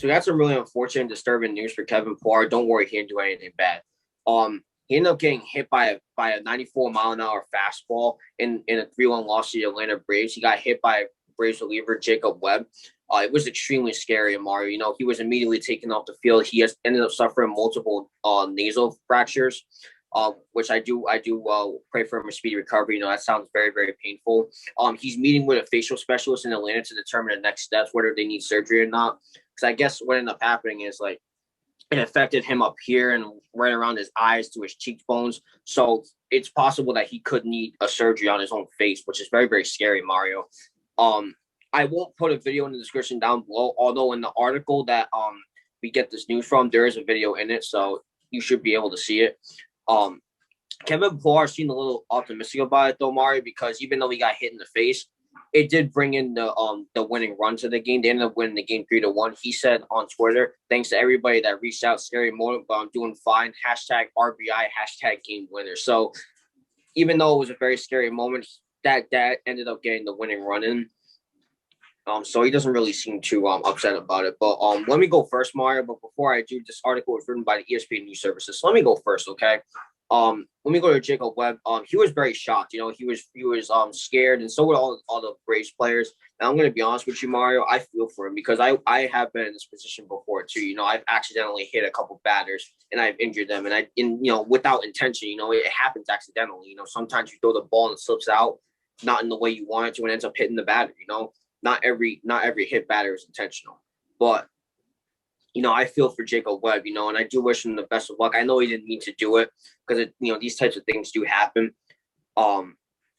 that's a really unfortunate, disturbing news for Kevin Pillar. Don't worry, he didn't do anything bad. He ended up getting hit by a 94-mile-an-hour fastball in a 3-1 loss to the Atlanta Braves. He got hit by Braves reliever Jacob Webb. It was extremely scary, Mario. You know, he was immediately taken off the field. He has ended up suffering multiple nasal fractures, which I do pray for him a speedy recovery. You know, that sounds very, very painful. He's meeting with a facial specialist in Atlanta to determine the next steps, whether they need surgery or not. Because I guess what ended up happening is like it affected him up here and right around his eyes to his cheekbones. So it's possible that he could need a surgery on his own face, which is very, very scary, Mario. I won't put a video in the description down below, although in the article that we get this news from, there is a video in it, so you should be able to see it. Kevin Pillar seemed a little optimistic about it though, Mario, because even though he got hit in the face, it did bring in the winning run to the game. They ended up winning the game 3-1. He said on Twitter, "Thanks to everybody that reached out. Scary moment, but I'm doing fine. Hashtag RBI. Hashtag game winner." So even though it was a very scary moment, that ended up getting the winning run in. So he doesn't really seem too upset about it. But let me go first, Mario. But before I do, this article was written by the ESPN News Services. So let me go first, okay? Let me go to Jacob Webb. He was very shocked. You know, he was scared, and so were all the Braves players. And I'm going to be honest with you, Mario. I feel for him because I have been in this position before too. You know, I've accidentally hit a couple batters and I've injured them, and without intention. You know, it happens accidentally. You know, sometimes you throw the ball and it slips out, not in the way you want it to, and ends up hitting the batter. You know. Not every hit batter is intentional, but you know, I feel for Jacob Webb, you know, and I do wish him the best of luck. I know he didn't mean to do it because these types of things do happen.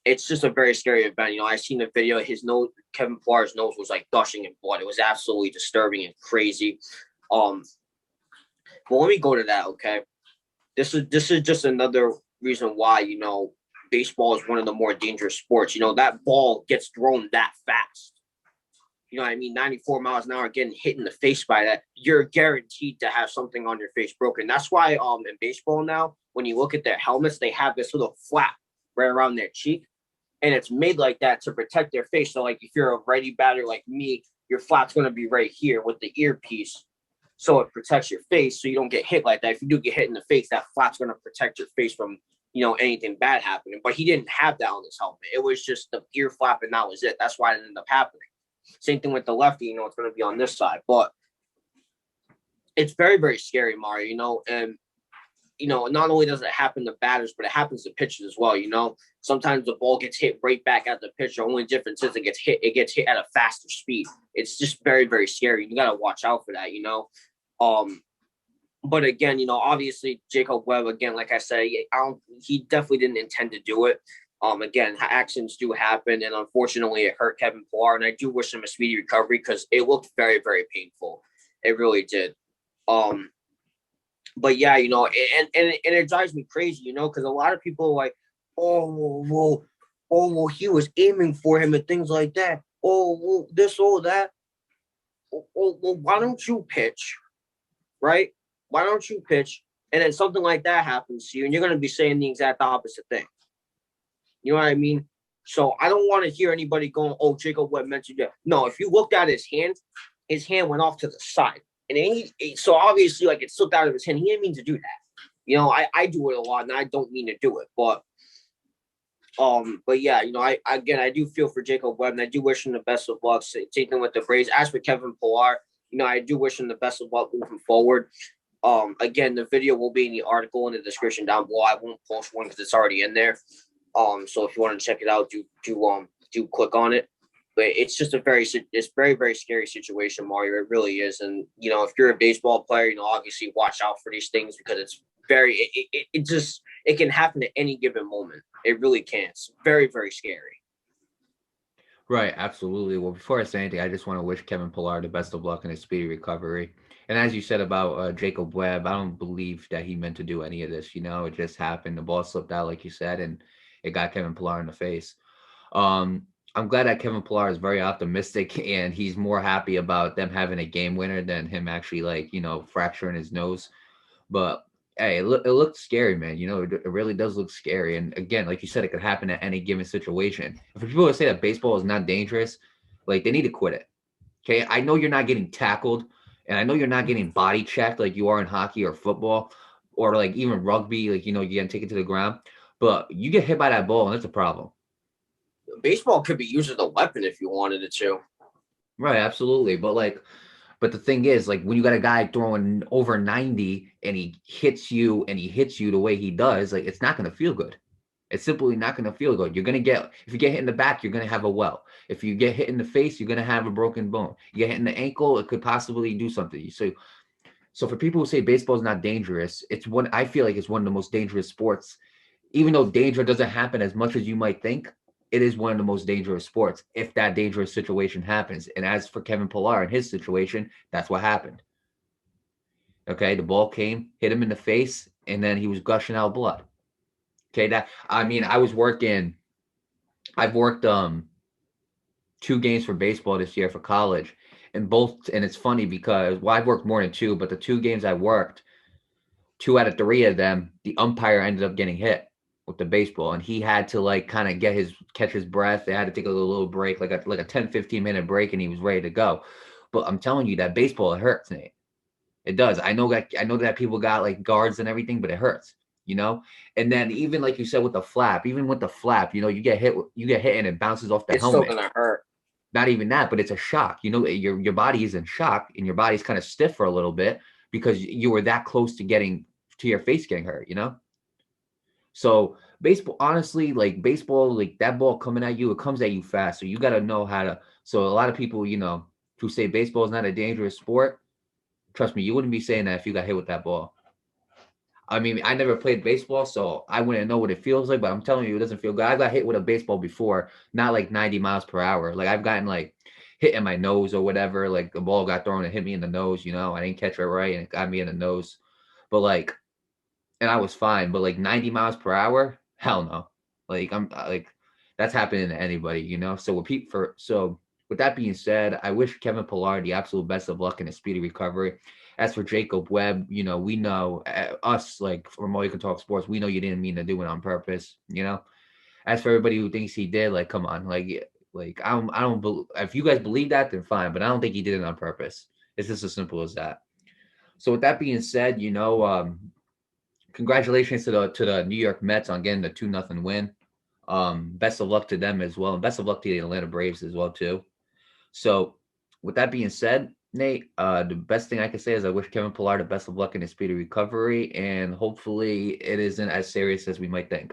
It's just a very scary event. You know, I seen the video. His nose, Kevin Pillar's nose was like gushing in blood. It was absolutely disturbing and crazy. But let me go to that. Okay, this is just another reason why baseball is one of the more dangerous sports. You know, that ball gets thrown that fast. You know what I mean? 94 miles an hour getting hit in the face by that, you're guaranteed to have something on your face broken. That's why in baseball now, when you look at their helmets, they have this little flap right around their cheek. And it's made like that to protect their face. So like if you're a righty batter like me, your flap's going to be right here with the earpiece. So it protects your face so you don't get hit like that. If you do get hit in the face, that flap's going to protect your face from anything bad happening. But he didn't have that on his helmet. It was just the ear flap and that was it. That's why it ended up happening. Same thing with the lefty, it's going to be on this side. But it's very, very scary, Mario, and, not only does it happen to batters, but it happens to pitchers as well, Sometimes the ball gets hit right back at the pitcher. Only difference is it gets hit at a faster speed. It's just very, very scary. You got to watch out for that, But again, obviously Jacob Webb, again, like I said, he definitely didn't intend to do it. Again, accidents do happen, and unfortunately, it hurt Kevin Pillar, and I do wish him a speedy recovery because it looked very, very painful. It really did. But yeah, and it drives me crazy, because a lot of people are like, oh, well, he was aiming for him and things like that. Oh, well, this, oh, that. Oh, well, why don't you pitch, right? Why don't you pitch? And then something like that happens to you, and you're going to be saying the exact opposite thing. You know what I mean? So I don't want to hear anybody going, oh, Jacob Webb mentioned that. No, if you looked at his hand went off to the side. And so obviously, like, it slipped out of his hand. He didn't mean to do that. I do it a lot, and I don't mean to do it. But yeah, I do feel for Jacob Webb, and I do wish him the best of luck. Same thing with the Braves. As for Kevin Pillar, I do wish him the best of luck moving forward. Again, the video will be in the article in the description down below. I won't post one because it's already in there. So if you want to check it out, do click on it. But it's just it's very, very scary situation, Mario. It really is. And, if you're a baseball player, obviously watch out for these things because it's it can happen at any given moment. It really can. It's very, very scary. Right. Absolutely. Well, before I say anything, I just want to wish Kevin Pillar the best of luck in his speedy recovery. And as you said about Jacob Webb, I don't believe that he meant to do any of this. It just happened. The ball slipped out, like you said, and it got Kevin Pillar in the face. I'm glad that Kevin Pillar is very optimistic and he's more happy about them having a game winner than him actually fracturing his nose. But hey, it looked scary, man. It really does look scary. And again, like you said, it could happen at any given situation. For people to say that baseball is not dangerous, like, they need to quit it. Okay, I know you're not getting tackled. And I know you're not getting body checked like you are in hockey or football or like even rugby, like, you know, you get taken to the ground, but you get hit by that ball and it's a problem. Baseball could be used as a weapon if you wanted it to. Right, absolutely. But the thing is, like when you got a guy throwing over 90 and he hits you the way he does, like it's not gonna feel good. It's simply not gonna feel good. You're gonna get if you get hit in the back, you're gonna have a well. If you get hit in the face, you're gonna have a broken bone. You get hit in the ankle, it could possibly do something. So for people who say baseball is not dangerous, it's one I feel like it's one of the most dangerous sports. Even though danger doesn't happen as much as you might think, it is one of the most dangerous sports if that dangerous situation happens. And as for Kevin Pillar and his situation, that's what happened. Okay, the ball came, hit him in the face, and then he was gushing out blood. Okay, that I mean, I've worked 2 games for baseball this year for college, and it's funny because well, I've worked more than two, but the 2 games I worked, 2 out of 3 of them, the umpire ended up getting hit with the baseball, and he had to like kind of catch his breath. They had to take a little break, like a 10-15 minute break, and he was ready to go. But I'm telling you that baseball, it hurts, Nate. It does. I know that people got like guards and everything, but it hurts, you know? And then even like you said with the flap, even with the flap, you know, you get hit and it bounces off the It's still helmet. gonna hurt. Not even that, but it's a shock. You know, your body is in shock and your body's kind of stiff for a little bit because you were that close to getting to your face getting hurt, you know? So baseball, honestly, like baseball, like that ball coming at you, it comes at you fast. So you got to know how to. So a lot of people, you know, who say baseball is not a dangerous sport, trust me, you wouldn't be saying that if you got hit with that ball. I mean, I never played baseball, so I wouldn't know what it feels like, but I'm telling you, it doesn't feel good. I got hit with a baseball before, not like 90 miles per hour. Like I've gotten like hit in my nose or whatever. Like the ball got thrown and hit me in the nose, you know, I didn't catch it right and it got me in the nose. But like, and I was fine, but like 90 miles per hour, hell no. Like I'm like that's happening to anybody, you know. So with that being said, I wish Kevin Pillar the absolute best of luck in a speedy recovery. As for Jacob Webb, you know, we know us like from All You Can Talk Sports, we know you didn't mean to do it on purpose, you know. As for everybody who thinks he did, like, come on, like if you guys believe that, then fine, but I don't think he did it on purpose. It's just as simple as that. So with that being said, you know, congratulations to the New York Mets on getting the 2-0 win. Best of luck to them as well, and best of luck to the Atlanta Braves as well too. So, with that being said, Nate, the best thing I can say is I wish Kevin Pillar the best of luck in his speedy recovery, and hopefully it isn't as serious as we might think.